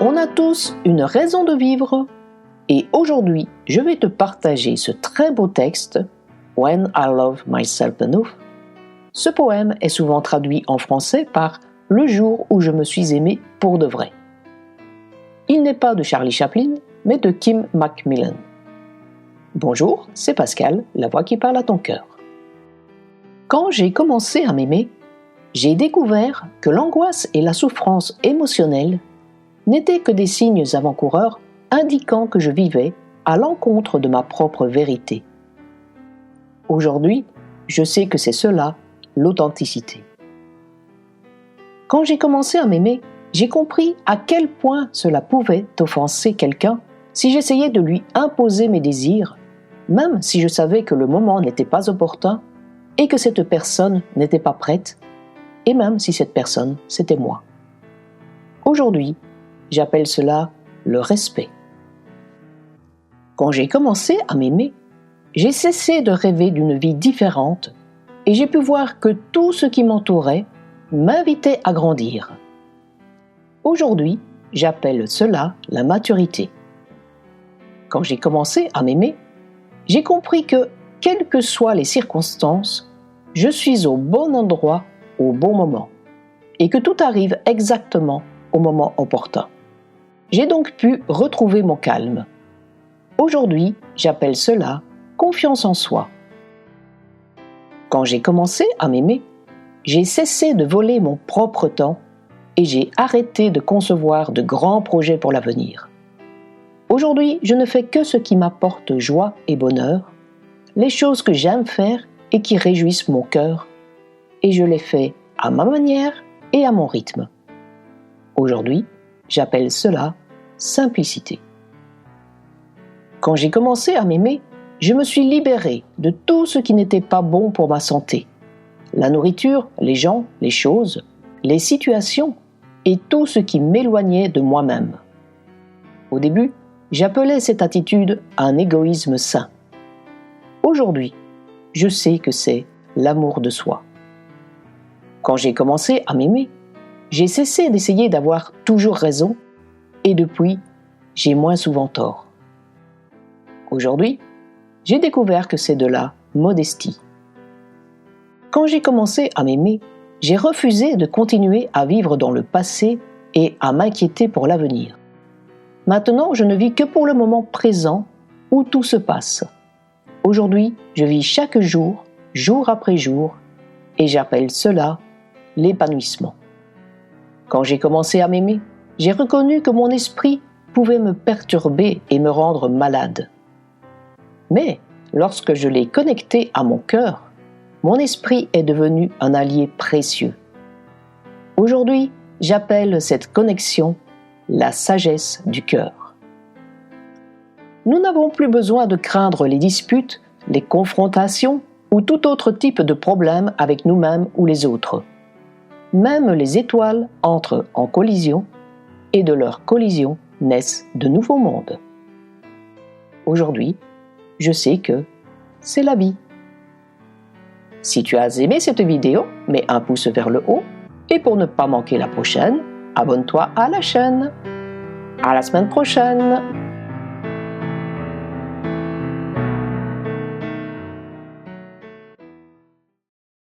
On a tous une raison de vivre et aujourd'hui, je vais te partager ce très beau texte When I Love Myself Enough. Ce poème est souvent traduit en français par Le jour où je me suis aimé pour de vrai. Il n'est pas de Charlie Chaplin, mais de Kim Macmillan. Bonjour, c'est Pascal, la voix qui parle à ton cœur. Quand j'ai commencé à m'aimer, j'ai découvert que l'angoisse et la souffrance émotionnelle n'étaient que des signes avant-coureurs indiquant que je vivais à l'encontre de ma propre vérité. Aujourd'hui, je sais que c'est cela, l'authenticité. Quand j'ai commencé à m'aimer, j'ai compris à quel point cela pouvait offenser quelqu'un si j'essayais de lui imposer mes désirs, même si je savais que le moment n'était pas opportun et que cette personne n'était pas prête, et même si cette personne, c'était moi. Aujourd'hui, j'appelle cela le respect. Quand j'ai commencé à m'aimer, j'ai cessé de rêver d'une vie différente et j'ai pu voir que tout ce qui m'entourait m'invitait à grandir. Aujourd'hui, j'appelle cela la maturité. Quand j'ai commencé à m'aimer, j'ai compris que, quelles que soient les circonstances, je suis au bon endroit au bon moment et que tout arrive exactement au moment opportun. J'ai donc pu retrouver mon calme. Aujourd'hui, j'appelle cela confiance en soi. Quand j'ai commencé à m'aimer, j'ai cessé de voler mon propre temps et j'ai arrêté de concevoir de grands projets pour l'avenir. Aujourd'hui, je ne fais que ce qui m'apporte joie et bonheur, les choses que j'aime faire et qui réjouissent mon cœur, et je les fais à ma manière et à mon rythme. Aujourd'hui, j'appelle cela simplicité. Quand j'ai commencé à m'aimer, je me suis libérée de tout ce qui n'était pas bon pour ma santé. La nourriture, les gens, les choses, les situations et tout ce qui m'éloignait de moi-même. Au début, j'appelais cette attitude un égoïsme sain. Aujourd'hui, je sais que c'est l'amour de soi. Quand j'ai commencé à m'aimer, j'ai cessé d'essayer d'avoir toujours raison et depuis, j'ai moins souvent tort. Aujourd'hui, j'ai découvert que c'est de la modestie. Quand j'ai commencé à m'aimer, j'ai refusé de continuer à vivre dans le passé et à m'inquiéter pour l'avenir. Maintenant, je ne vis que pour le moment présent où tout se passe. Aujourd'hui, je vis chaque jour, jour après jour, et j'appelle cela l'épanouissement. Quand j'ai commencé à m'aimer, j'ai reconnu que mon esprit pouvait me perturber et me rendre malade. Mais lorsque je l'ai connecté à mon cœur, mon esprit est devenu un allié précieux. Aujourd'hui, j'appelle cette connexion la sagesse du cœur. Nous n'avons plus besoin de craindre les disputes, les confrontations ou tout autre type de problème avec nous-mêmes ou les autres. Même les étoiles entrent en collision et de leur collision naissent de nouveaux mondes. Aujourd'hui, je sais que c'est la vie. Si tu as aimé cette vidéo, mets un pouce vers le haut et pour ne pas manquer la prochaine, abonne-toi à la chaîne. À la semaine prochaine!